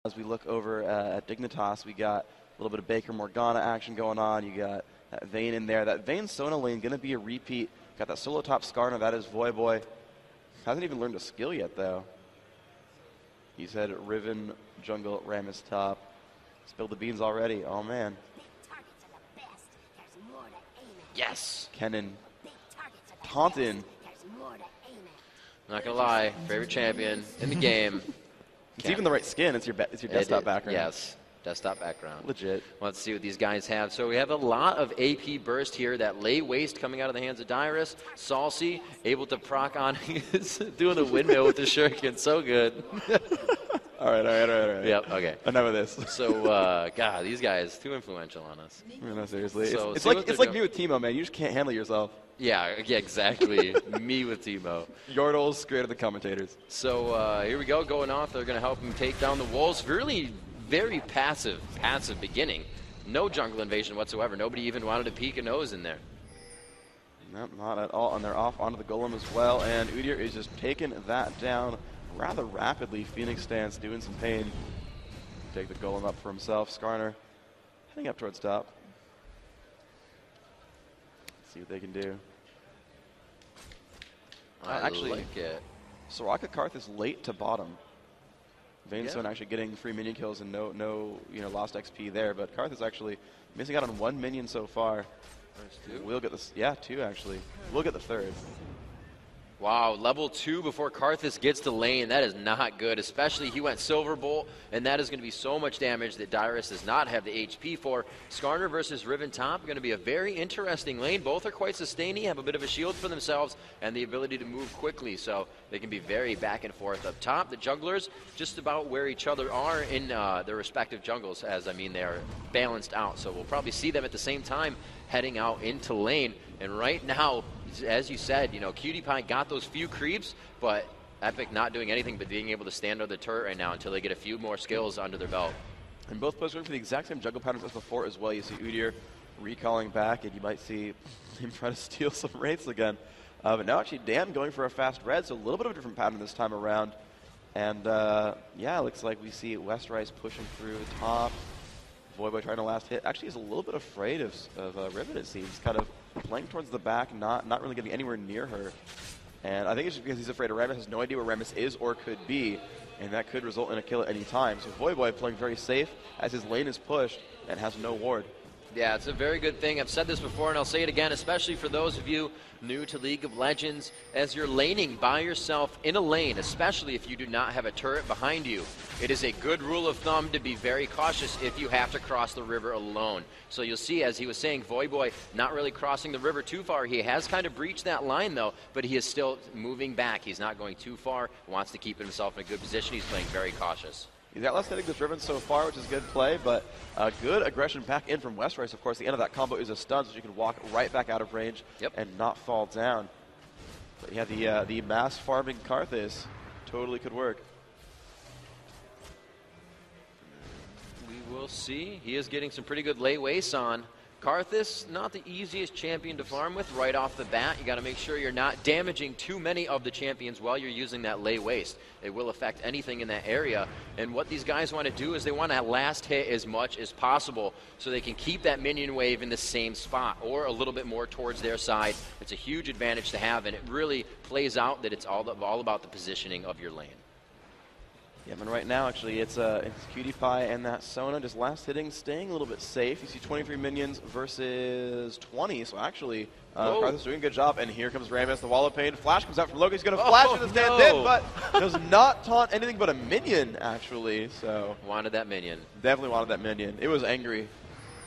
As we look over at Dignitas, we got a little bit of Baker Morgana action going on. You got that Vayne in there. That Vayne Sona lane going to be a repeat. Got that solo top Skarner. That is Voyboy. Hasn't even learned a skill yet, though. He said Riven, jungle, Rammus top. Spilled the beans already. Oh, man. Yes. Kennen. Taunting. Not going to lie. Favorite champion in the game. It's even the right skin. It's your desktop background. Yes, desktop background. Legit. Let's see what these guys have. So we have a lot of AP burst here. That lay waste coming out of the hands of Dyrus. Salsy able to proc on. He's doing the windmill with the shuriken. So good. All right. Yep, okay. Enough of this. So, God, these guys, too influential on us. No, seriously. So it's like me with Teemo, man. You just can't handle yourself. Yeah, exactly. Me with Teemo. Yordle's great at the commentators. So here we go, going off. They're going to help him take down the Wolves. Really very passive beginning. No jungle invasion whatsoever. Nobody even wanted to peek a nose in there. No, not at all. And they're off onto the Golem as well. And Udyr is just taking that down rather rapidly. Phoenix stance doing some pain. Take the Golem up for himself. Skarner heading up towards top. See what they can do. Actually, like it. Soraka Karthus late to bottom. Vayne Sona actually getting free minion kills and no lost XP there, but Karthus actually missing out on one minion so far. Two? We'll get this. Yeah, two actually. We'll get the third. Wow, level 2 before Karthus gets to lane. That is not good, especially he went Silver Bolt, and that is going to be so much damage that Dyrus does not have the HP for. Skarner versus Riven top, going to be a very interesting lane. Both are quite sustaining, have a bit of a shield for themselves, and the ability to move quickly, so they can be very back and forth. Up top, the junglers just about where each other are in their respective jungles, as I mean they're balanced out, so we'll probably see them at the same time heading out into lane. And right now, as you said, Cutie Pie got those few creeps, but Epic not doing anything but being able to stand under the turret right now until they get a few more skills under their belt. And both players going for the exact same jungle patterns as before as well. You see Udyr recalling back, and you might see him try to steal some wraiths again. But now actually Dan going for a fast red, so a little bit of a different pattern this time around. And yeah, it looks like we see West Ryze pushing through the top. Voyboy trying to last hit. Actually, he's a little bit afraid of Riven, it seems. Kind of playing towards the back, not really getting anywhere near her. And I think it's just because he's afraid of Rammus, has no idea where Rammus is or could be, and that could result in a kill at any time. So Voyboy playing very safe as his lane is pushed and has no ward. Yeah, it's a very good thing. I've said this before, and I'll say it again, especially for those of you new to League of Legends. As you're laning by yourself in a lane, especially if you do not have a turret behind you, it is a good rule of thumb to be very cautious if you have to cross the river alone. So you'll see, as he was saying, Voyboy not really crossing the river too far. He has kind of breached that line, though, but he is still moving back. He's not going too far, wants to keep himself in a good position. He's playing very cautious. He's got less hitting this Riven so far, which is good play, but good aggression back in from West Ryze. Of course, the end of that combo is a stun, so you can walk right back out of range and not fall down. But yeah, the mass farming Karthus totally could work. We will see. He is getting some pretty good lay waste on. Karthus, not the easiest champion to farm with right off the bat. You got to make sure you're not damaging too many of the champions while you're using that lay waste. It will affect anything in that area. And what these guys want to do is they want to last hit as much as possible so they can keep that minion wave in the same spot or a little bit more towards their side. It's a huge advantage to have, and it really plays out that it's all about the positioning of your lane. Yeah, but right now, actually, it's Cutie Pie and that Sona just last hitting, staying a little bit safe. You see 23 minions versus 20, so actually, Karthus doing a good job. And here comes Rammus, the wall of pain. Flash comes out from Loki. He's going to flash in the stand in, but does not taunt anything but a minion, actually. So wanted that minion. Definitely wanted that minion. It was angry.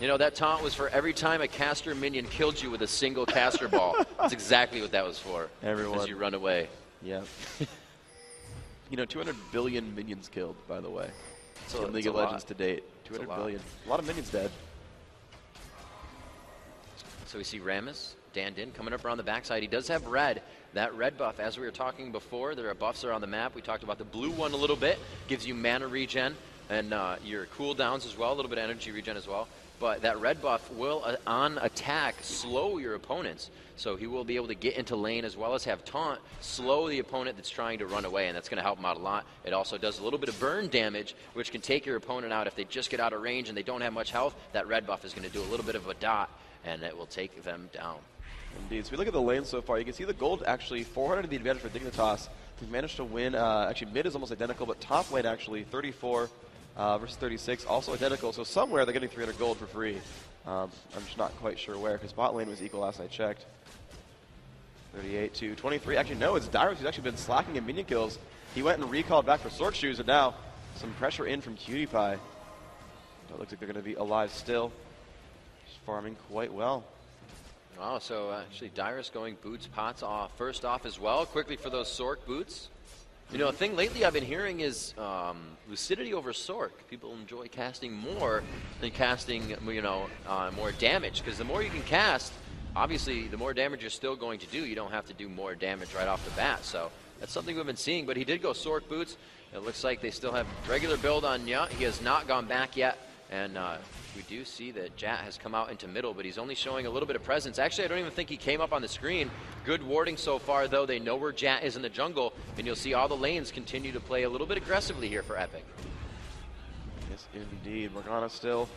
You know, that taunt was for every time a caster minion killed you with a single caster ball. That's exactly what that was for. Everyone. As you run away. Yep. 200 billion minions killed, by the way, in League of Legends to date. 200 billion. A lot of minions dead. So we see Rammus, Dandin, coming up around the backside. He does have red. That red buff, as we were talking before, there are buffs around the map. We talked about the blue one a little bit. Gives you mana regen. and your cooldowns as well, a little bit of energy regen as well. But that red buff will, on attack, slow your opponents. So he will be able to get into lane as well as have taunt, slow the opponent that's trying to run away, and that's going to help him out a lot. It also does a little bit of burn damage, which can take your opponent out. If they just get out of range and they don't have much health, that red buff is going to do a little bit of a dot, and it will take them down. Indeed. So we look at the lane so far. You can see the gold actually 400 the advantage for Dignitas. They've managed to win. Actually, mid is almost identical, but top lane actually 34 versus 36, also identical. So somewhere they're getting 300 gold for free. I'm just not quite sure where, because bot lane was equal last I checked. 38 to 23. Actually, no, it's Dyrus who's actually been slacking in minion kills. He went and recalled back for Sork Shoes, and now some pressure in from Cutie Pie. It looks like they're going to be alive still. Just farming quite well. Oh, so actually Dyrus going boots pots off first off as well, quickly for those Sork boots. You know, a thing lately I've been hearing is lucidity over Sork. People enjoy casting more than casting, you know, more damage, because the more you can cast, obviously the more damage you're still going to do. You don't have to do more damage right off the bat, so that's something we've been seeing. But he did go Sork boots. It looks like they still have regular build on Nya. He has not gone back yet, and we do see that Jat has come out into middle, but he's only showing a little bit of presence. Actually, I don't even think he came up on the screen. Good warding so far, though. They know where Jat is in the jungle, and you'll see all the lanes continue to play a little bit aggressively here for Epic. Yes, indeed. Morgana still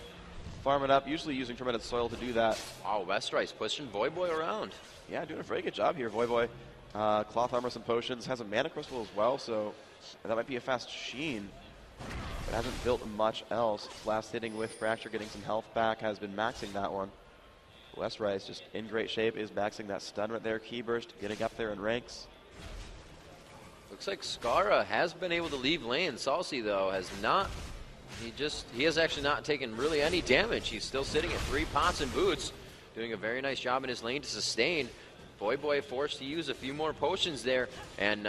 farming up, usually using fermented soil to do that. Wow, Westrice pushing Voyboy around. Yeah, doing a very good job here, Voyboy. Cloth armor, some potions, has a mana crystal as well, so that might be a fast Sheen. But hasn't built much else. Last hitting with Fracture, getting some health back, has been maxing that one. Westrice just in great shape, is maxing that stun right there. Key burst, getting up there in ranks. Looks like Skara has been able to leave lane. Salsi, though, has not. He has actually not taken really any damage. He's still sitting at 3 pots and boots, doing a very nice job in his lane to sustain. Voyboy forced to use a few more potions there, and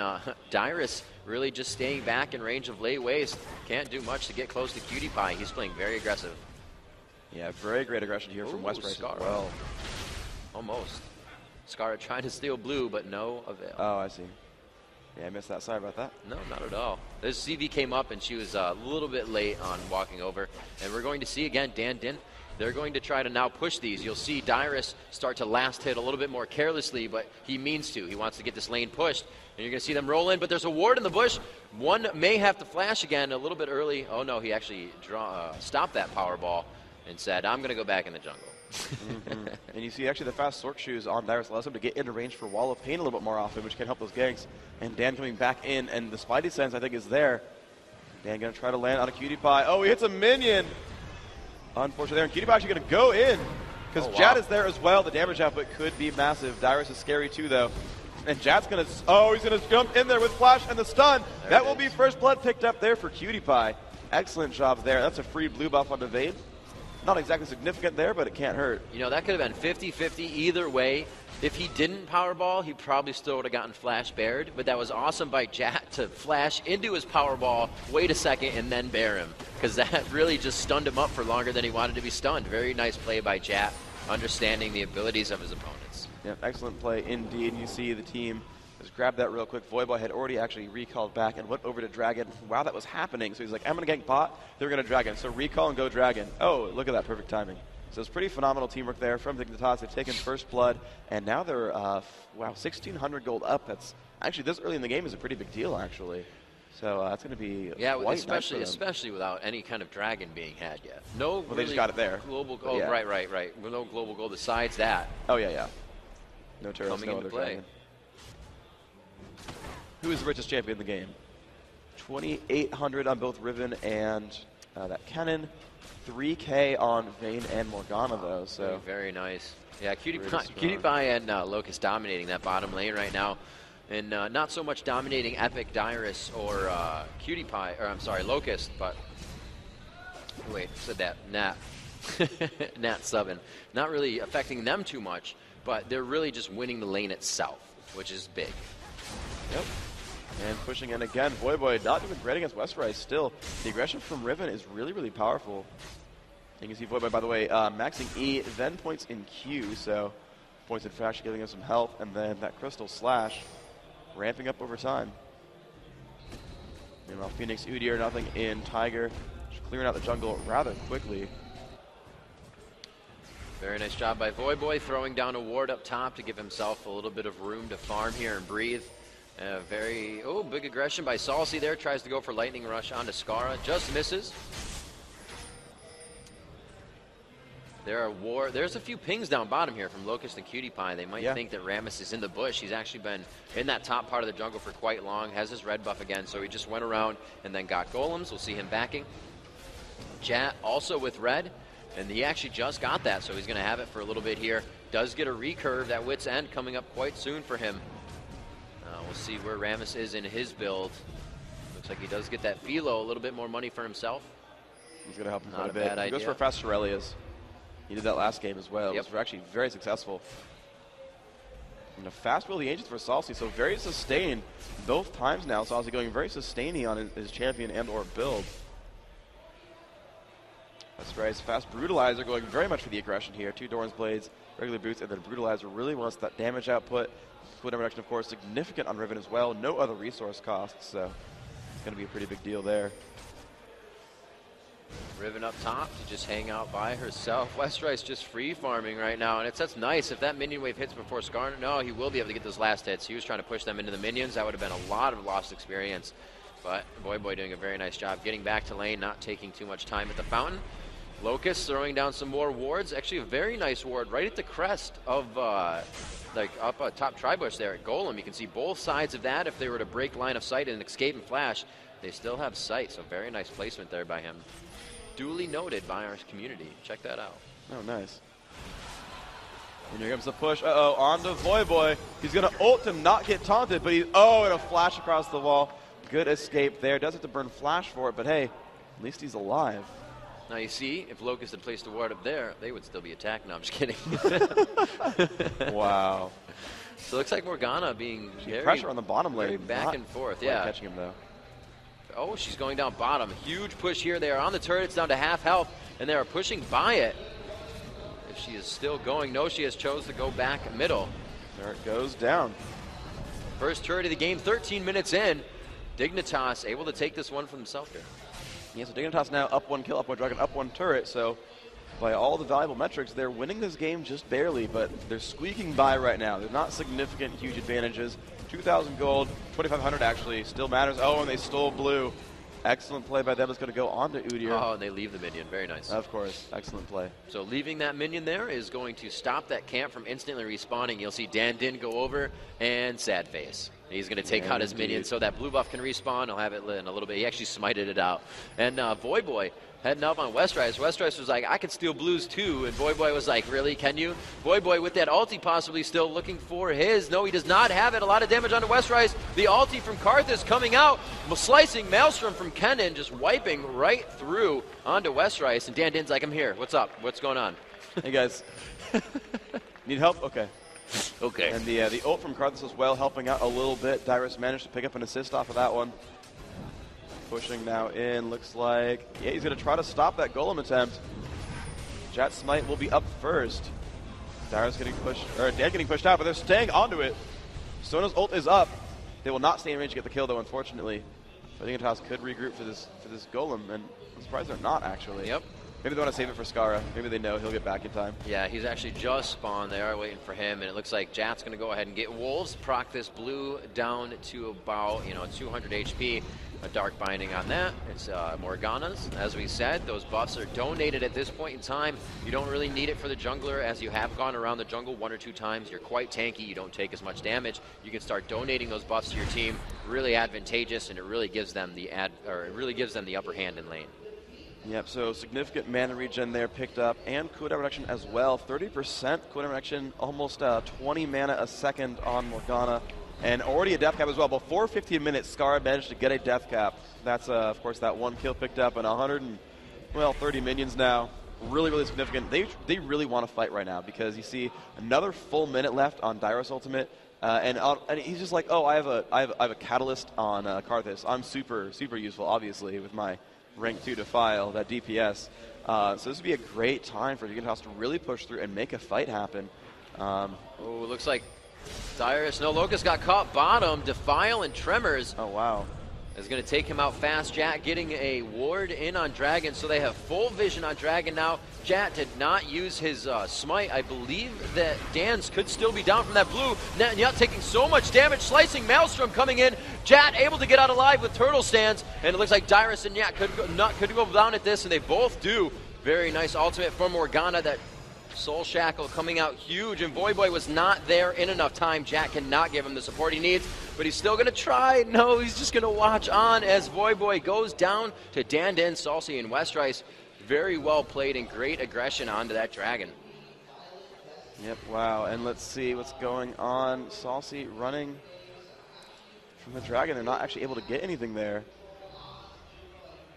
Dyrus really just staying back in range of lay waste. Can't do much to get close to Cutie Pie. He's playing very aggressive. Yeah, very great aggression here from Westrice as well. Almost. Skara trying to steal blue, but no avail. Oh, I see. Yeah, I missed that. Sorry about that. No, not at all. This CV came up, and she was a little bit late on walking over. And we're going to see, again, Dan Din. They're going to try to now push these. You'll see Dyrus start to last hit a little bit more carelessly, but he means to. He wants to get this lane pushed. And you're going to see them roll in, but there's a ward in the bush. One may have to flash again a little bit early. Oh, no, he actually stopped that power ball and said, I'm going to go back in the jungle. And you see actually the fast Sork Shoes on Dyrus allows him to get into range for Wall of Pain a little bit more often, which can help those ganks. And Dan coming back in, and the Spidey sense I think is there. Dan going to try to land on a Cutie Pie. Oh, he hits a minion. Unfortunately there, and Cutie Pie actually going to go in, because Jad is there as well. The damage output could be massive. Dyrus is scary too, though. And Jad's going to, he's going to jump in there with Flash and the stun. That will be first blood picked up there for Cutie Pie. Excellent job there. That's a free blue buff onto Vayne. Not exactly significant there, but it can't hurt. You know, that could have been 50-50 either way. If he didn't Powerball, he probably still would have gotten Flash bared, but that was awesome by Jat to flash into his Powerball, wait a second, and then bear him, because that really just stunned him up for longer than he wanted to be stunned. Very nice play by Jat, understanding the abilities of his opponents. Yeah, excellent play indeed. You see the team just grab that real quick. Voyboy had already actually recalled back and went over to Dragon while that was happening. So he's like, I'm going to gank bot, they're going to Dragon. So recall and go Dragon. Oh, look at that perfect timing. So it's pretty phenomenal teamwork there from Dignitas. They've taken first blood, and now they're, 1,600 gold up. That's actually, this early in the game is a pretty big deal, actually. So that's going to be especially without any kind of Dragon being had yet. No, they just got it there. Global gold, yeah. Right. No global gold besides that. Oh, yeah. No turrets, coming into play. Dragon. Who is the richest champion in the game? 2,800 on both Riven and that Kennen. 3K on Vayne and Morgana, though. So very nice. Yeah, Cutie Pie and Locust dominating that bottom lane right now. And not so much dominating Epic, Dyrus, or Cutie Pie, or I'm sorry, Locust, but wait, said that, Nat. Nat subbing. Not really affecting them too much, but they're really just winning the lane itself, which is big. Yep. And pushing in again. Voyboy not doing great against Westrice still. The aggression from Riven is really, really powerful. You can see Voyboy, by the way, maxing E, then points in Q, so points in Fraction giving him some health, and then that Crystal Slash ramping up over time. Meanwhile, Phoenix, Udyr, nothing in Tiger. clearing out the jungle rather quickly. Very nice job by Voyboy, throwing down a ward up top to give himself a little bit of room to farm here and breathe. Big aggression by Salsi there, tries to go for lightning rush onto Skara, just misses. There's a few pings down bottom here from Locust and Cutie Pie. They might think that Rammus is in the bush. He's actually been in that top part of the jungle for quite long, has his red buff again, so he just went around and then got golems. We'll see him backing. Jat also with red, and he actually just got that, so he's going to have it for a little bit here. Does get a recurve at Wit's End coming up quite soon for him. We'll see where Rammus is in his build. Looks like he does get that Philo, a little bit more money for himself. He's going to help him Not quite a bit. bad He goes idea. for fast Shurelya's. He did that last game as well. Yep. It was actually very successful. And a fast build the Ancients for Salsi, so very sustained both times now. Salsi going very sustainy on his champion and or build. That's right, fast Brutalizer going very much for the aggression here. 2 Doran's Blades, regular boots, and then Brutalizer really wants that damage output. Cooldown reduction, of course, significant on Riven as well. No other resource costs, so it's going to be a pretty big deal there. Riven up top to just hang out by herself. Westrice just free farming right now, and that's nice. If that minion wave hits before Skarner, no, he will be able to get those last hits. He was trying to push them into the minions. That would have been a lot of lost experience. But Voyboy doing a very nice job getting back to lane, not taking too much time at the fountain. Locust throwing down some more wards. Actually, a very nice ward right at the crest of up top Tribush there at Golem. You can see both sides of that. If they were to break line of sight and escape and flash, they still have sight. So very nice placement there by him. Duly noted by our community. Check that out. Oh, nice. And here comes the push. Uh-oh, on to Voyboy. He's going to ult to not get taunted, but and a flash across the wall. Good escape there. Does have to burn flash for it, but hey, at least he's alive. Now you see, if Locust had placed a ward up there, they would still be attacked. No, I'm just kidding. Wow. So it looks like Morgana being very, pressure on the bottom lane. very back and forth. Yeah. Catching him though. Oh, she's going down bottom. Huge push here. They are on the turret. It's down to half health, and they are pushing by it. If she is still going, no, she has chose to go back middle. There it goes down. First turret of the game, 13 minutes in. Dignitas able to take this one for themselves here. Yeah, so Dignitas now up 1 kill, up 1 dragon, up 1 turret. So by all the valuable metrics, they're winning this game just barely, but they're squeaking by right now. They're not significant, huge advantages. 2,000 gold, 2,500 actually, still matters. Oh, and they stole blue. Excellent play by them. It's going to go on to Udyr. Oh, and they leave the minion. Very nice. Of course. Excellent play. So leaving that minion there is going to stop that camp from instantly respawning. You'll see Dan Din go over and sad face. He's going to take out his minion so that blue buff can respawn. He'll have it lit in a little bit. He actually smited it out. And Voyboy heading up on Westrice. Westrice was like, I can steal blues too. And Voyboy was like, really, can you? Voyboy with that ulti possibly still looking for his. No, he does not have it. A lot of damage onto Westrice. The ulti from Karthus coming out. Slicing Maelstrom from Kennen, just wiping right through onto Westrice. And Dan Din's like, I'm here. What's up? What's going on? Hey, guys. Need help? Okay. Okay. And the ult from Karthus as well, helping out a little bit. Dyrus managed to pick up an assist off of that one. Pushing now in, looks like, yeah, he's going to try to stop that golem attempt. Jet Smite will be up first. Dyrus getting pushed, or Dan getting pushed out, but they're staying onto it. Sona's ult is up. They will not stay in range to get the kill, though, unfortunately. I think Dignitas could regroup for this golem, and I'm surprised they're not, actually. Yep. Maybe they want to save it for Skara. Maybe they know he'll get back in time. Yeah, he's actually just spawned. They are waiting for him, and it looks like Jat's going to go ahead and get Wolves, proc this blue down to about 200 HP. A dark binding on that. It's Morgana's. As we said, those buffs are donated at this point in time. You don't really need it for the jungler, as you have gone around the jungle 1 or 2 times. You're quite tanky. You don't take as much damage. You can start donating those buffs to your team. Really advantageous, and it really gives them the upper hand in lane. Yep, so significant mana regen there picked up, and cooldown reduction as well. 30% cooldown reduction, almost 20 mana a second on Morgana, and already a death cap as well. Before 15 minutes, Skara managed to get a death cap. That's, of course, that 1 kill picked up, and 130 minions now. Really, really significant. They really want to fight right now, because you see another full minute left on Dyrus Ultimate, and he's just like, oh, I have a catalyst on Karthus. I'm super, super useful, obviously, with my rank 2 defile, that DPS. So this would be a great time for Dignitas to really push through and make a fight happen. Oh, looks like Dyrus. No, Locust got caught bottom. Defile and Tremors. Oh, wow. is going to take him out fast. Jat getting a ward in on Dragon, so they have full vision on Dragon now. Jat did not use his smite. I believe that Dan's could still be down from that blue. Net taking so much damage, slicing Maelstrom coming in. Jat able to get out alive with turtle stands, and it looks like Dyrus and Nyat could go down at this, and they both do. Very nice ultimate from Morgana. That Soul Shackle coming out huge, and Voyboy was not there in enough time. Jat cannot give him the support he needs, but he's still going to try. No, he's just going to watch on as Voyboy goes down to Dan, Salsi, and Westrice. Very well played and great aggression onto that Dragon. Yep, wow, and let's see what's going on. Salsi running from the Dragon. They're not actually able to get anything there.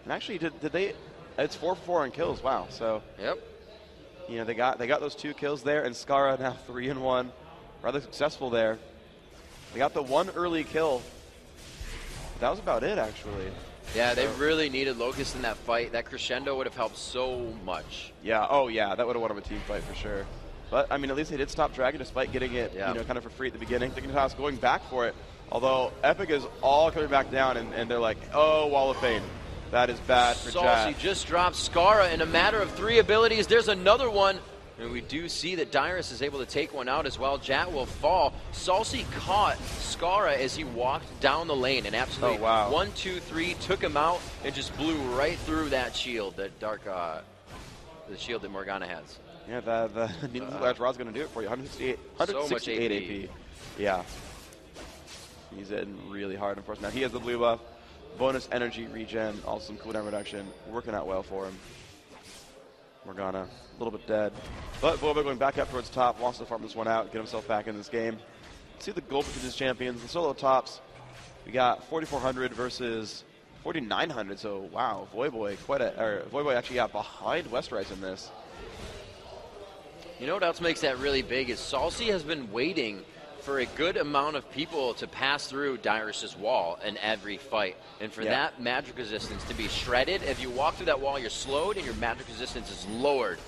And actually, did they... It's 4 for 4 on kills, wow, so... Yep. You know, they got those 2 kills there, and Skara now 3-1. Rather successful there. They got the 1 early kill. That was about it, actually. Yeah, they really needed Locust in that fight. That crescendo would have helped so much. Yeah, oh yeah, that would have won them a team fight for sure. But, I mean, at least they did stop Dragon despite getting it, you know, kind of for free at the beginning. Dignitas going back for it, although Epic is all coming back down, and they're like, oh, Wall of Fame. That is bad for Jat. Salsi just dropped Skara in a matter of 3 abilities. There's another one. And we do see that Dyrus is able to take one out as well. Jat will fall. Salsi caught Skara as he walked down the lane and absolutely 1, 2, 3 took him out and just blew right through that shield, that dark, the shield that Morgana has. Yeah, the Needless Rod's going to do it for you. 168 AP. Yeah. He's hitting really hard, of course. Now he has the blue buff. Bonus energy regen, also some cooldown reduction, working out well for him. Morgana, a little bit dead. But Voyboy going back up towards top, wants to farm this one out, get himself back in this game. See the gold between his champions, the solo tops. We got 4,400 versus 4,900, so wow, Voyboy actually got behind Westrice in this. You know what else makes that really big is Salsi has been waiting for a good amount of people to pass through Dyrus's wall in every fight. And for that magic resistance to be shredded, if you walk through that wall, you're slowed and your magic resistance is lowered.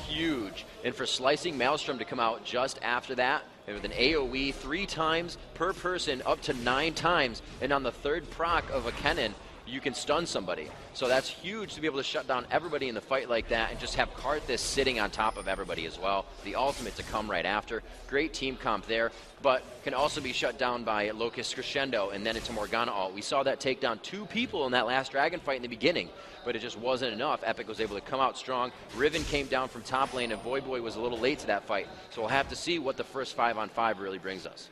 Huge. And for slicing Maelstrom to come out just after that, and with an AoE 3 times per person, up to 9 times, and on the 3rd proc of a Kennen, you can stun somebody. So that's huge to be able to shut down everybody in the fight like that and just have Karthus sitting on top of everybody as well. The ultimate to come right after. Great team comp there, but can also be shut down by Locust Crescendo and then into Morgana ult. We saw that take down 2 people in that last Dragon fight in the beginning, but it just wasn't enough. Epic was able to come out strong. Riven came down from top lane and Voyboy was a little late to that fight. So we'll have to see what the first 5-on-5 really brings us.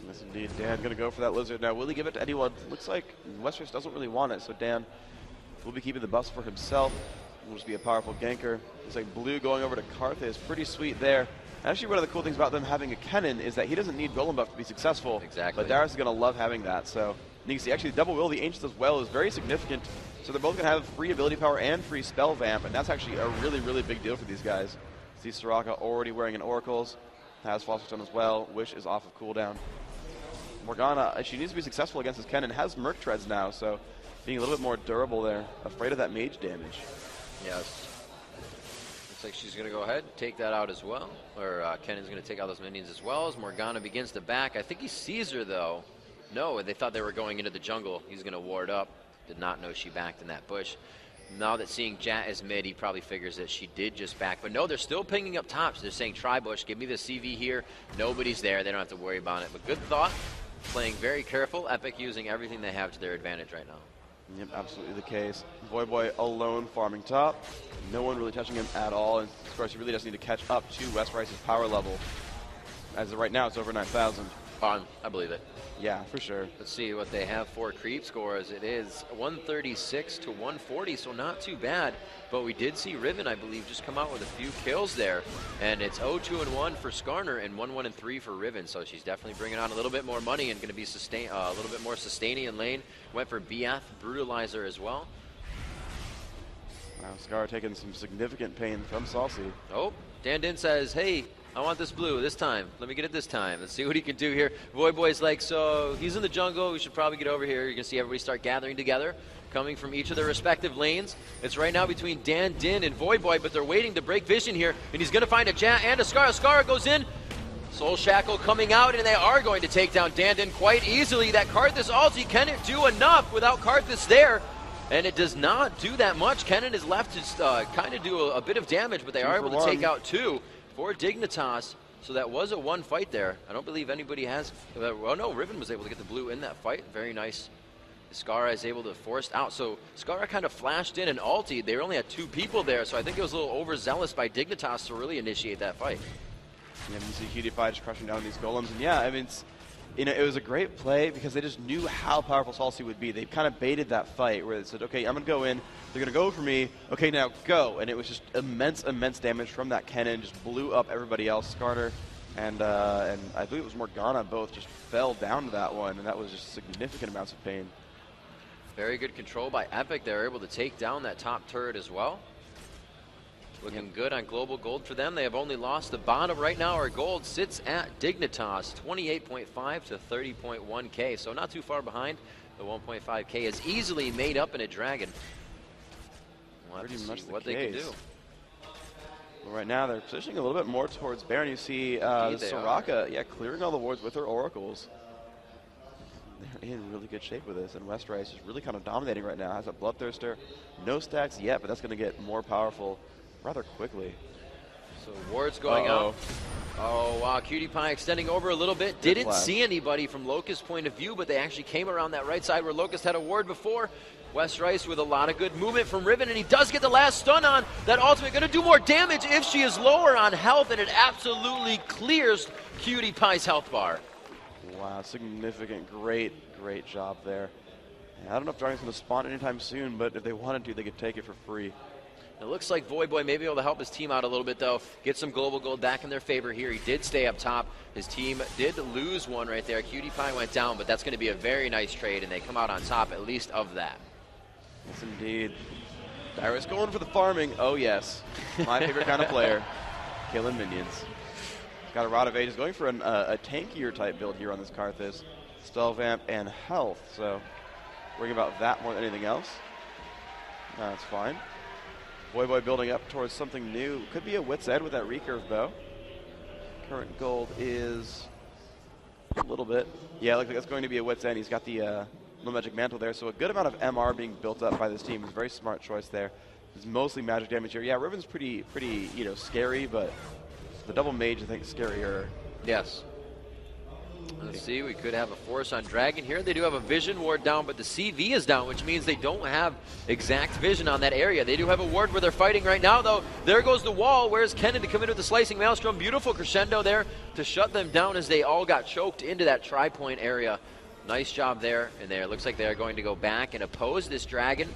Yes, indeed. Dan going to go for that Lizard. Now, will he give it to anyone? Looks like Westrice doesn't really want it, so Dan will be keeping the buffs for himself. Will just be a powerful ganker. Looks like Blue going over to Karthus. Pretty sweet there. Actually, one of the cool things about them having a Kennen is that he doesn't need Golem buff to be successful. Exactly. But Dyrus is going to love having that. So you can see actually double will the Ancients as well is very significant. So they're both going to have free ability power and free spell vamp, and that's actually a really, really big deal for these guys. See Soraka already wearing an Oracle's. Has Philosopher's Stone as well. Wish is off of cooldown. Morgana, she needs to be successful against this Kennen. Has Merc Treads now, so being a little bit more durable there. Afraid of that mage damage. Yes. Looks like she's going to go ahead and take that out as well. Or Kennen's going to take out those minions as well as Morgana begins to back. I think he sees her, though. No, they thought they were going into the jungle. He's going to ward up. Did not know she backed in that bush. Now that seeing Jat as mid, he probably figures that she did just back. But no, they're still pinging up tops. They're saying, try bush, give me the CV here. Nobody's there. They don't have to worry about it. But good thought. Playing very careful. Epic using everything they have to their advantage right now. Yep, absolutely the case. Voyboy alone farming top. No one really touching him at all. And of course, he really does need to catch up to Westrice's power level. As of right now, it's over 9,000. I believe it. Yeah, for sure. Let's see what they have for creep scores. It is 136 to 140, so not too bad. But we did see Riven, I believe, just come out with a few kills there. And it's 0-2-1 for Skarner and 1-1-3 for Riven. So she's definitely bringing on a little bit more money and going to be a little bit more sustaining in lane. Went for Biath, Brutalizer as well. Wow, Scar taking some significant pain from Salsi. Oh, Dan says, hey, I want this blue this time. Let me get it this time. Let's see what he can do here. Voyboy's like, so he's in the jungle. We should probably get over here. You're going to see everybody start gathering together, coming from each of their respective lanes. It's right now between Dan, Din, and Voyboy, but they're waiting to break vision here, and he's going to find a Jat and a Scar. Scar goes in. Soul Shackle coming out, and they are going to take down Dandin quite easily. That Karthus ulti, can it do enough without Karthus there? And it does not do that much. Kennen is left to kind of do a bit of damage, but they are able to take out 2 for Dignitas. So that was a 1 fight there. I don't believe anybody has. Well, no, Riven was able to get the blue in that fight. Very nice. Skarner is able to force out. So Skarner kind of flashed in and ultied. They only had 2 people there, so I think it was a little overzealous by Dignitas to really initiate that fight. Yeah, you see Udyr just crushing down these golems, and yeah, I mean, it was a great play because they just knew how powerful Salsi would be. They kind of baited that fight where they said, okay, I'm going to go in, they're going to go for me, okay, now go. And it was just immense damage from that Kennen, just blew up everybody else. Skarner and I believe it was Morgana both just fell down to that one, and that was just significant amounts of pain. Very good control by Epic. They were able to take down that top turret as well. Looking good on global gold for them. They have only lost the bottom right now. Our gold sits at Dignitas, 28.5 to 30.1k. So not too far behind. The 1.5k is easily made up in a dragon. We'll have to see what they can do. Well, right now they're positioning a little bit more towards Baron. You see Soraka, clearing all the wards with her oracles. They're in really good shape with this, and Ryze is really kind of dominating right now. Has a Bloodthirster, no stacks yet, but that's going to get more powerful rather quickly. So wards going out. Oh, wow, Cutie Pie extending over a little bit. Didn't see anybody from Locust's point of view, but they actually came around that right side where Locust had a ward before. Ryze with a lot of good movement from Riven, and he does get the last stun on. That ultimate going to do more damage if she is lower on health, and it absolutely clears Cutie Pie's health bar. Wow, significant, great job there. And I don't know if Dragon's going to spawn anytime soon, but if they wanted to, they could take it for free. It looks like Voyboy may be able to help his team out a little bit, though. Get some global gold back in their favor here. He did stay up top. His team did lose one right there. Cutie Pie went down, but that's going to be a very nice trade, and they come out on top at least of that. Yes, indeed. Dyrus going for the farming. Oh, yes. My favorite kind of player. Killing minions. Got a Rod of Ages going for a tankier type build here on this Karthus. Spell Vamp and health, so worrying about that more than anything else. That's fine. Voyboy building up towards something new. Could be a Wit's End with that recurve bow. Current gold is a little bit. Yeah, looks like that's going to be a Wit's End. He's got the little magic mantle there, so a good amount of MR being built up by this team. It's a very smart choice there. It's mostly magic damage here. Yeah, Riven's pretty scary, but the double mage I think is scarier. Yes. Let's see, we could have a force on Dragon here. They do have a vision ward down, but the CV is down, which means they don't have exact vision on that area. They do have a ward where they're fighting right now, though. There goes the wall. Where's Kennen to come in with the Slicing Maelstrom? Beautiful crescendo there to shut them down as they all got choked into that tri-point area. Nice job there, and there. Looks like they're going to go back and oppose this Dragon.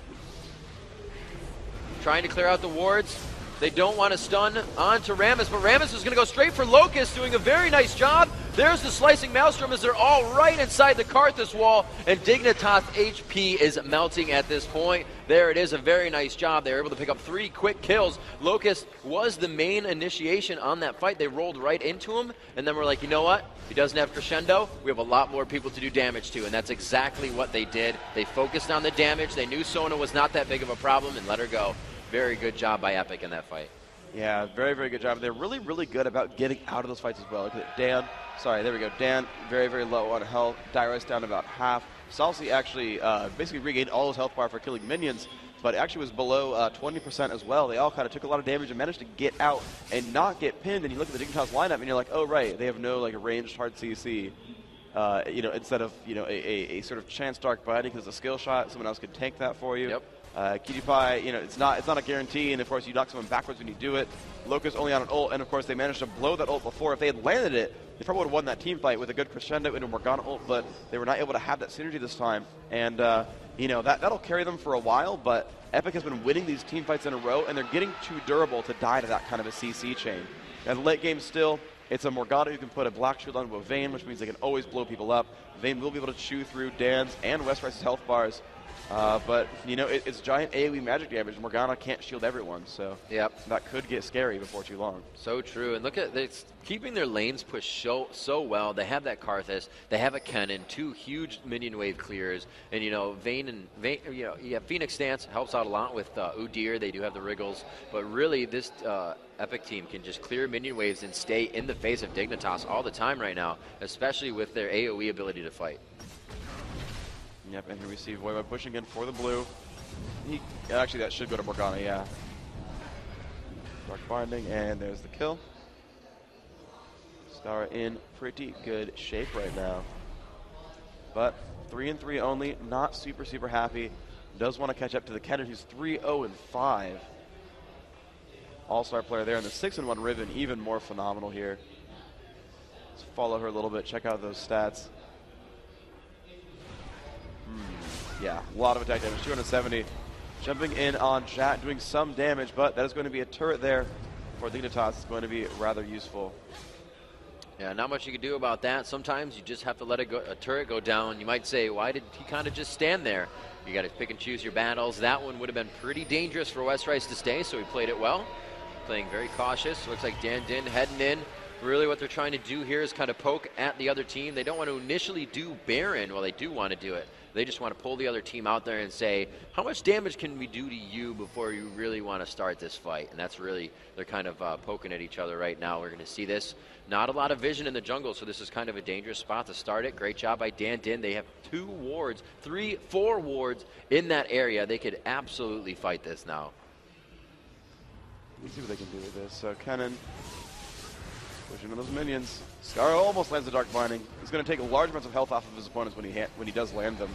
Trying to clear out the wards. They don't want to stun onto Rammus, but Rammus is going to go straight for Locust, doing a very nice job. There's the Slicing Maelstrom as they're all right inside the Karthus wall, and Dignitas HP is melting at this point. There it is, a very nice job. They were able to pick up 3 quick kills. Locust was the main initiation on that fight. They rolled right into him, and then we're like, you know what? He doesn't have crescendo. We have a lot more people to do damage to, and that's exactly what they did. They focused on the damage. They knew Sona was not that big of a problem and let her go. Very good job by Epic in that fight. Yeah, very good job. They're really good about getting out of those fights as well. Look at Dan. Sorry, there we go. Dan, very low on health. Dyrus down about half. Salsi actually basically regained all his health bar for killing minions, but actually was below 20% as well. They all kind of took a lot of damage and managed to get out and not get pinned. And you look at the Dignitas lineup and you're like, oh, right, they have no like ranged hard CC. Instead of a sort of chance dark binding because it's a skill shot, someone else could tank that for you. Yep. Cutie Pie, it's not a guarantee, and of course you knock someone backwards when you do it. Locust only on an ult, and of course they managed to blow that ult before. If they had landed it, they probably would have won that team fight with a good crescendo into Morgana ult, but they were not able to have that synergy this time. And that'll carry them for a while, but Epic has been winning these team fights in a row, and they're getting too durable to die to that kind of a CC chain. And the late game still, it's a Morgana who can put a black shield onto a Vayne, which means they can always blow people up. Vayne will be able to chew through Dan's and Ryze's health bars But, you know, it's giant AoE magic damage. Morgana can't shield everyone, so that could get scary before too long. So true. And look at this, keeping their lanes pushed so well. They have that Karthus. They have a Kennen, 2 huge minion wave clears. And, you know, Vayne, you know, yeah, Phoenix Stance helps out a lot with Udyr. They do have the Wriggles. But really, this Epic team can just clear minion waves and stay in the face of Dignitas all the time right now, especially with their AoE ability to fight. Yep, and here we see Voivod pushing in for the blue. Actually, that should go to Morgana, yeah. Dark Binding, and there's the kill. Star in pretty good shape right now. But 3-3 only, not super happy. Does want to catch up to the Kennen, who's 3-0-5. All-star player there, and the 6-1 Riven, even more phenomenal here. Let's follow her a little bit, check out those stats. Yeah, a lot of attack damage, 270. Jumping in on Jat, doing some damage, but that is going to be a turret there for Dignitas. It's going to be rather useful. Yeah, not much you can do about that. Sometimes you just have to let a turret go down. You might say, why did he kind of just stand there? You got to pick and choose your battles. That one would have been pretty dangerous for West Ryze to stay, so he played it well. Playing very cautious. Looks like Dan Din heading in. Really what they're trying to do here is kind of poke at the other team. They don't want to initially do Baron. Well, they do want to do it. They just want to pull the other team out there and say, how much damage can we do to you before you really want to start this fight? And that's really, they're kind of poking at each other right now. We're going to see this. Not a lot of vision in the jungle, so this is kind of a dangerous spot to start it. Great job by Dan Din. They have 2 wards, 4 wards in that area. They could absolutely fight this now. Let's see what they can do with this. So Kennen pushing on those minions. Scar almost lands the Dark Binding. He's going to take large amounts of health off of his opponents when he does land them.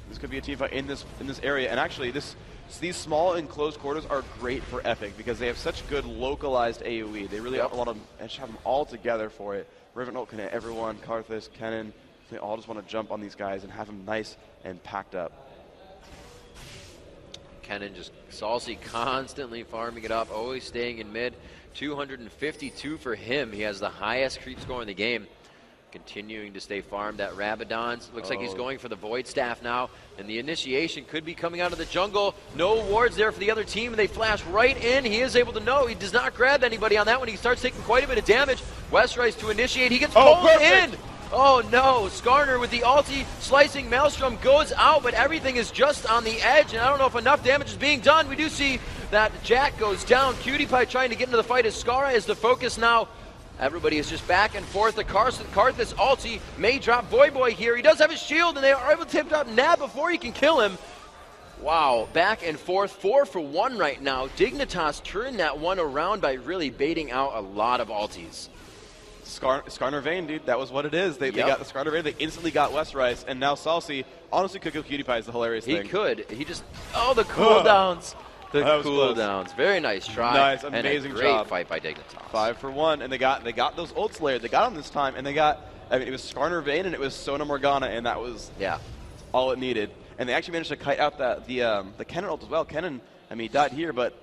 This could be a team fight in this area, and actually these small enclosed quarters are great for Epic because they have such good localized AoE. They really want to have them all together for it. Riven ult can hit everyone, Karthus, Kennen. They all just want to jump on these guys and have them nice and packed up. Kennen just Salsy constantly farming it up, always staying in mid. 252 for him. He has the highest creep score in the game. Continuing to stay farmed at Rabadon's. Looks like he's going for the Void Staff now. And the initiation could be coming out of the jungle. No wards there for the other team, and they flash right in. He is able to know. He does not grab anybody on that one. He starts taking quite a bit of damage. West Ryze to initiate. He gets pulled in. Oh no, Skarner with the ulti, slicing Maelstrom goes out, but everything is just on the edge, and I don't know if enough damage is being done. We do see that Jack goes down. Cutie Pie trying to get into the fight as Skara is the focus now. Everybody is just back and forth. The Karthus ulti may drop Voyboy here. He does have his shield, and they are able to tip up Nab before he can kill him. Wow, back and forth, 4 for 1 right now. Dignitas turned that one around by really baiting out a lot of ultis. Skarner Vayne, dude, that was what it is. They got the Skarner Vayne, they instantly got West Ryze, and now Salsy honestly could kill Cutie Pie is the hilarious thing. He could. He just, the cooldowns. The cooldowns. Very nice try. Nice, amazing and a great job. Fight by Dignitas. 5 for 1, and they got those ults layered. They got them this time, and they got, I mean, it was Skarner Vayne and it was Sona Morgana, and that was all it needed. And they actually managed to kite out the Kennen ult as well. Kennen, I mean, he died here, but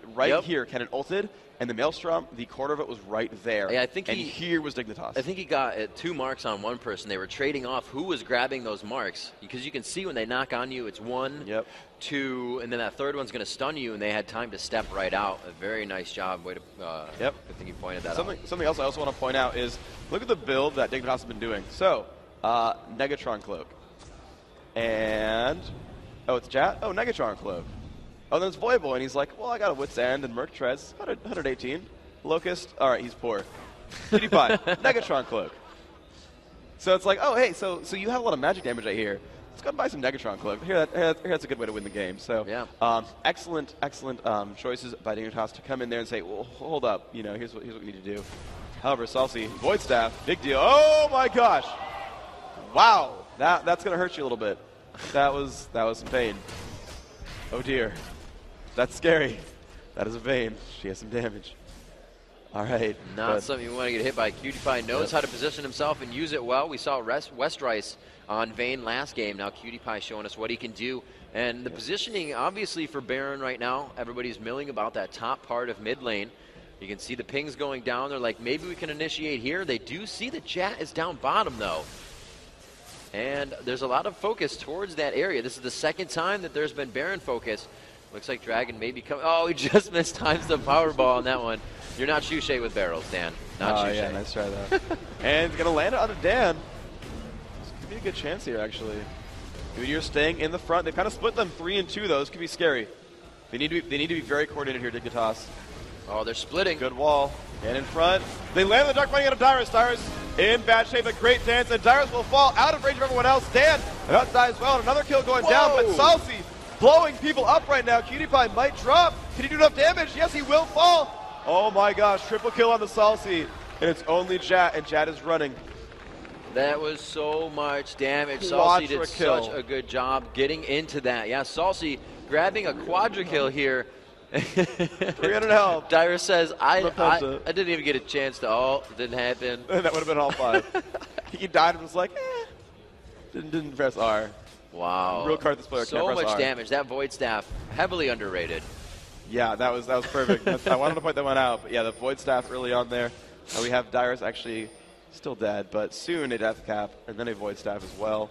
here, Kennen ulted, and the Maelstrom, the quarter of it was right there. Yeah, I think here was Dignitas. I think he got 2 marks on one person. They were trading off who was grabbing those marks. Because you can see when they knock on you, it's 1, 2, and then that third one's going to stun you, and they had time to step right out. A very nice job. Way to, I think you pointed that out. Something else I also want to point out is, look at the build that Dignitas has been doing. So, Negatron Cloak. And, it's Jat? Oh, Negatron Cloak. Oh, then it's Voyboy, and he's like, well, I got a Wit's End and Merc Treads, 118. Locust, all right, he's poor. Cutie Pie, Negatron Cloak. So it's like, oh, hey, so you have a lot of magic damage right here. Let's go and buy some Negatron Cloak. Here, that's a good way to win the game. So, excellent choices by Dignitas to come in there and say, well, hold up, here's what we need to do. However, Salsy, Void Staff, big deal. Oh my gosh, wow, that's gonna hurt you a little bit. That was some pain. Oh dear. That's scary. That is a Vayne. She has some damage. All right. Not something you want to get hit by. Cutie Pie knows how to position himself and use it well. We saw West Ryze on Vayne last game. Now Cutie Pie showing us what he can do. And the positioning, obviously, for Baron right now, everybody's milling about that top part of mid lane. You can see the pings going down. They're like, maybe we can initiate here. They do see the Jat is down bottom, though. And there's a lot of focus towards that area. This is the second time that there's been Baron focus. Looks like Dragon may be coming. Oh, he just missed times the Powerball on that one. You're not Shushei with barrels, Dan. Not Shushei. Yeah, nice try there. And he's going to land it on Dan. This could be a good chance here, actually. Udyr staying in the front. They've kind of split them 3 and 2, though. This could be scary. They need to be very coordinated here, Dignitas. Oh, they're splitting. Good wall. And in front. They land the Dark Binding out of Dyrus. Dyrus in bad shape, a great dance, and Dyrus will fall out of range of everyone else. Dan about to die as well, and another kill going down, but Salsi blowing people up right now. QtPie might drop. Can he do enough damage? Yes, he will fall. Oh my gosh, triple kill on the Salsi, and it's only Jat, and Jat is running. That was so much damage. Salsi did such a good job getting into that. Yeah, Salsi grabbing a quadra kill here. 300 health. Dyrus says, I didn't even get a chance to ult. Didn't happen. That would have been all 5. He died and was like, didn't press R. Wow. Real Karthus player so can't press much R. damage. That Void Staff, heavily underrated. Yeah, that was perfect. I wanted to point that one out. But yeah, the Void Staff early on there. We have Dyrus actually still dead, but soon a Death Cap, and then a Void Staff as well.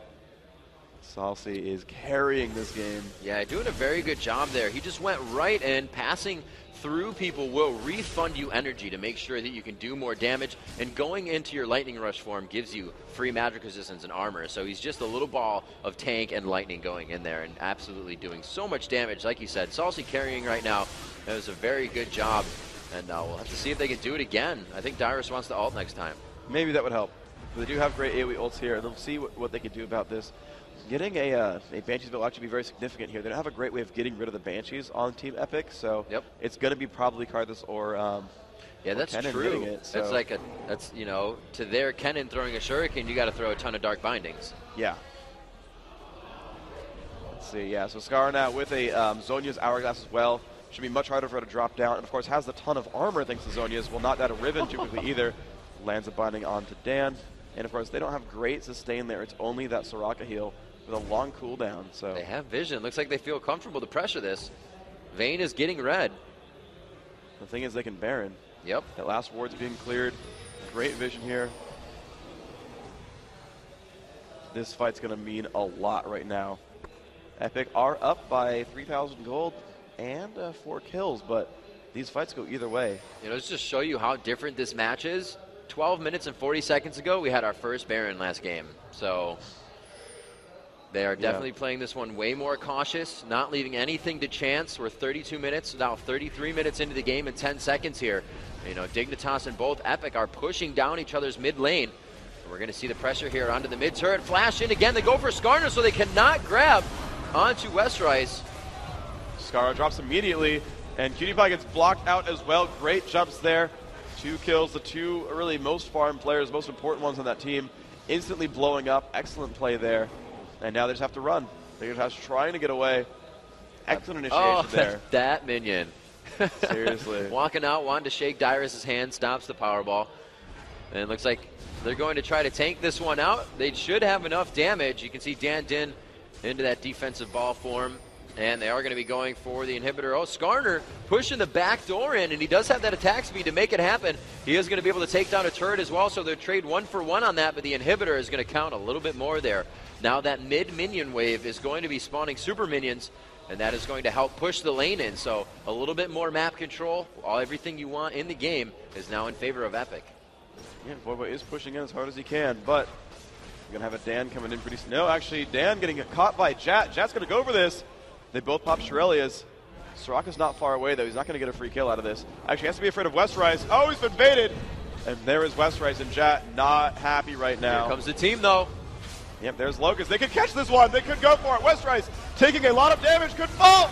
Salsi is carrying this game. Yeah, doing a very good job there. He just went right in. Passing through people will refund you energy to make sure that you can do more damage. And going into your Lightning Rush form gives you free magic resistance and armor. So he's just a little ball of tank and lightning going in there and absolutely doing so much damage. Like you said, Salsi carrying right now. That was a very good job. And we'll have to see if they can do it again. I think Dyrus wants to ult next time. Maybe that would help. But they do have great AoE ults here, and they'll see what they can do about this. Getting a Banshees will actually be very significant here. They don't have a great way of getting rid of the Banshees on Team Epic, so it's going to be probably Karthus or yeah, that's Kennen true. getting it. So. That's you know, to their Kennen throwing a shuriken, you got to throw a ton of dark bindings. Yeah. Let's see. Yeah, so Skarner now with a Zhonya's Hourglass as well. Should be much harder for her to drop down, and of course has a ton of armor thanks to Zhonya's. Will not down a Riven too quickly either. Lands a binding onto Dan, and of course they don't have great sustain there. It's only that Soraka heal with a long cooldown. So they have vision. Looks like they feel comfortable to pressure this. Vayne is getting red. The thing is, they can Baron. Yep. That last ward's being cleared. Great vision here. This fight's going to mean a lot right now. Epic are up by 3,000 gold and 4 kills, but these fights go either way. You know, let's just show you how different this match is. 12 minutes and 40 seconds ago, we had our first Baron last game. So they are definitely playing this one way more cautious, not leaving anything to chance. We're 32 minutes, now 33 minutes into the game and 10 seconds here. You know, Dignitas and both Epic are pushing down each other's mid lane. We're going to see the pressure here onto the mid turret. Flash in again. They go for Skarner, so they cannot grab onto Ryze. Skarner drops immediately, and QtPie gets blocked out as well. Great jumps there. 2 kills, the 2 really most farm players, most important ones on that team, instantly blowing up. Excellent play there. And now they just have to run. Dignitas trying to get away. Excellent initiation there. That minion. Seriously. Walking out, wanting to shake Dyrus' hand, stops the Powerball. And it looks like they're going to try to tank this one out. They should have enough damage. You can see Dan Din into that defensive ball form. And they are going to be going for the inhibitor. Oh, Skarner pushing the back door in, and he does have that attack speed to make it happen. He is going to be able to take down a turret as well, so they'll trade 1-for-1 on that, but the inhibitor is going to count a little bit more there. Now that mid-minion wave is going to be spawning super minions, and that is going to help push the lane in. So a little bit more map control. Everything you want in the game is now in favor of Epic. Yeah, Boyboy is pushing in as hard as he can, but we're going to have a Dan coming in pretty soon. No, actually, Dan getting caught by Jat. Jat's going to go for this. They both pop Shirelias. Soraka's not far away, though. He's not going to get a free kill out of this. Actually, he has to be afraid of Ryze. Oh, he's been baited. And there is Ryze, and Jat not happy right now. Here comes the team, though. Yep, there's Locust. They could catch this one. They could go for it. Ryze taking a lot of damage. Could fall.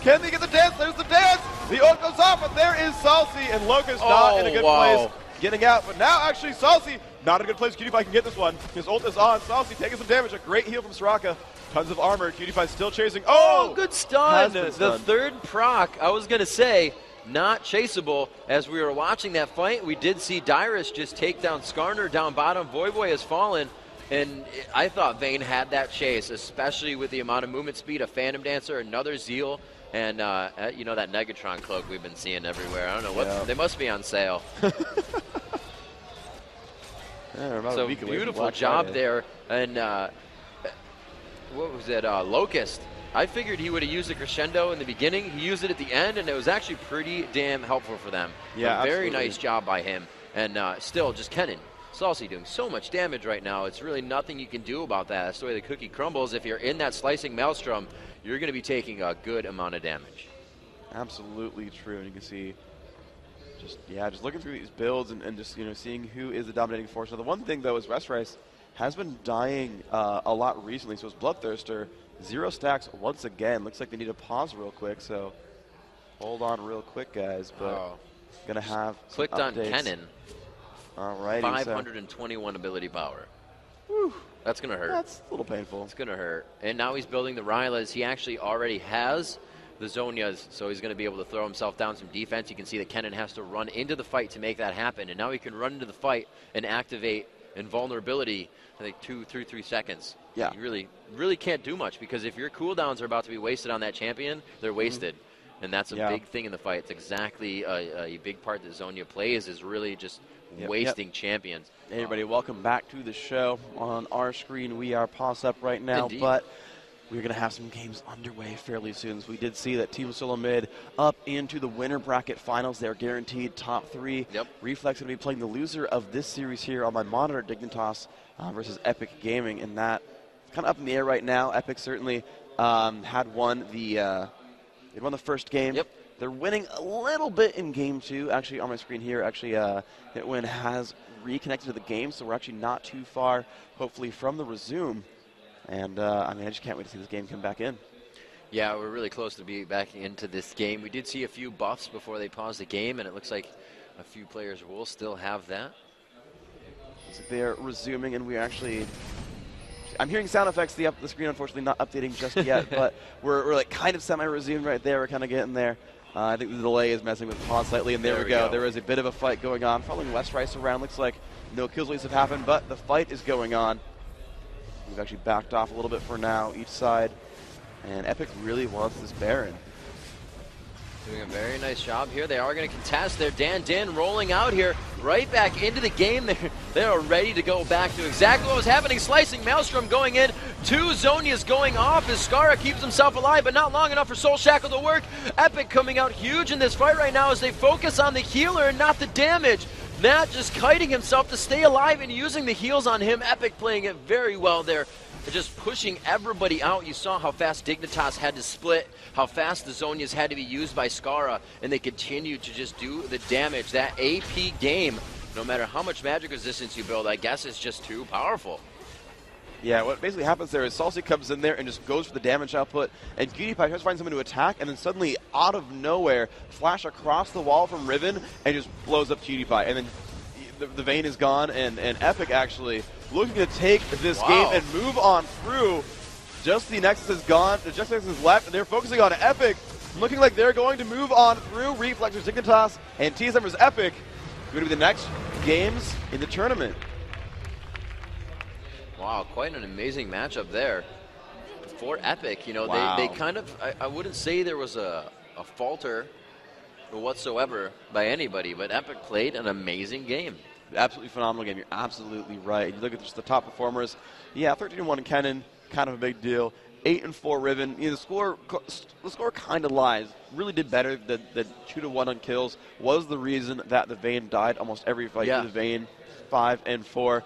Can they get the dance? There's the dance. The ult goes off, but there is Salsi, and Locust not in a good place getting out. But now, actually, Salsi not in a good place. QtPie can get this one. His ult is on. Salsi taking some damage. A great heal from Soraka. Tons of armor. QtPie still chasing. Oh, good stun. The third proc, I was going to say, not chaseable. As we were watching that fight, we did see Dyrus just take down Skarner down bottom. Voyboy has fallen. And I thought Vayne had that chase, especially with the amount of movement speed, a Phantom Dancer, another Zeal, and you know, that Negatron cloak we've been seeing everywhere. I don't know, they must be on sale. Yeah, about a So week away from beautiful Black job Friday. there. And what was it? Locust. I figured he would have used the crescendo in the beginning. He used it at the end, and it was actually pretty damn helpful for them. Yeah, a very absolutely. nice job by him. And still, just Kennen. Salsi doing so much damage right now. It's really nothing you can do about that. That's the way the cookie crumbles. If you're in that slicing maelstrom, you're going to be taking a good amount of damage. Absolutely true. And you can see just looking through these builds and just, seeing who is the dominating force. Now, the one thing, though, is Ryze has been dying a lot recently. So his Bloodthirster, 0 stacks once again. Looks like they need to pause real quick. So hold on real quick, guys. But going to have some Clicked on updates. Kennen. All right. 521 ability power. Whew. That's going to hurt. That's a little painful. It's going to hurt. And now he's building the Rylas. He actually already has the Zonias, so he's going to be able to throw himself down some defense. You can see that Kennen has to run into the fight to make that happen. And now he can run into the fight and activate invulnerability, I think 3 seconds. Yeah. You really can't do much, because if your cooldowns are about to be wasted on that champion, they're wasted. And that's a big thing in the fight. It's exactly a big part that Zonia plays, is really just wasting champions. Hey everybody, welcome back to the show. On our screen, we are paused up right now, Indeed. but we're going to have some games underway fairly soon. So we did see that Team Solo Mid up into the winner bracket finals. They're guaranteed top 3. Yep. Reflex going to be playing the loser of this series here on my monitor, Dignitas versus EpikGaming, and that kind of up in the air right now. Epic certainly had won the first game. Yep. They're winning a little bit in game 2. Actually, on my screen here, Hitwin has reconnected to the game, so we're actually not too far, hopefully, from the resume. And, I just can't wait to see this game come back in. Yeah, we're really close to be back into this game. We did see a few buffs before they paused the game, and it looks like a few players will still have that. So they're resuming, and we actually... I'm hearing sound effects. The screen, unfortunately, not updating just yet, but we're like kind of semi-resumed right there. We're kind of getting there. I think the delay is messing with pause slightly, and there we go. There is a bit of a fight going on. Following Ryze around, looks like no kills have happened, but the fight is going on. We've actually backed off a little bit for now, each side, and Epic really wants this Baron. Doing a very nice job here. They are going to contest their Dan rolling out here, right back into the game. They are ready to go back to exactly what was happening. Slicing Maelstrom going in, 2 Zonias going off as Skarner keeps himself alive, but not long enough for Soul Shackle to work. Epic coming out huge in this fight right now as they focus on the healer and not the damage. Nat just kiting himself to stay alive and using the heals on him. Epic playing it very well there. Just pushing everybody out. You saw how fast Dignitas had to split, how fast the Zonias had to be used by Skarner, and they continued to just do the damage. That AP game, no matter how much magic resistance you build, I guess is just too powerful. Yeah, what basically happens there is Salsi comes in there and just goes for the damage output, and PewDiePie tries to find someone to attack, and then suddenly, out of nowhere, flash across the wall from Riven and just blows up PewDiePie. And then the Vayne is gone, and Epic actually looking to take this game and move on through. Just the Nexus is gone, the Just Nexus is left, and they're focusing on Epic, looking like they're going to move on through. Reflexers, Dignitas, and TSM versus Epic going to be the next games in the tournament. Wow, quite an amazing matchup there for Epic. You know, they kind of, I wouldn't say there was a falter whatsoever by anybody, but Epic played an amazing game. Absolutely phenomenal game. You're absolutely right. You look at just the top performers. Yeah, 13-1 Kennen, kind of a big deal. 8-4 Riven. The score kind of lies. Really did better. The 2-1 on kills was the reason that the Vayne died almost every fight. Yeah. The Vayne 5-4.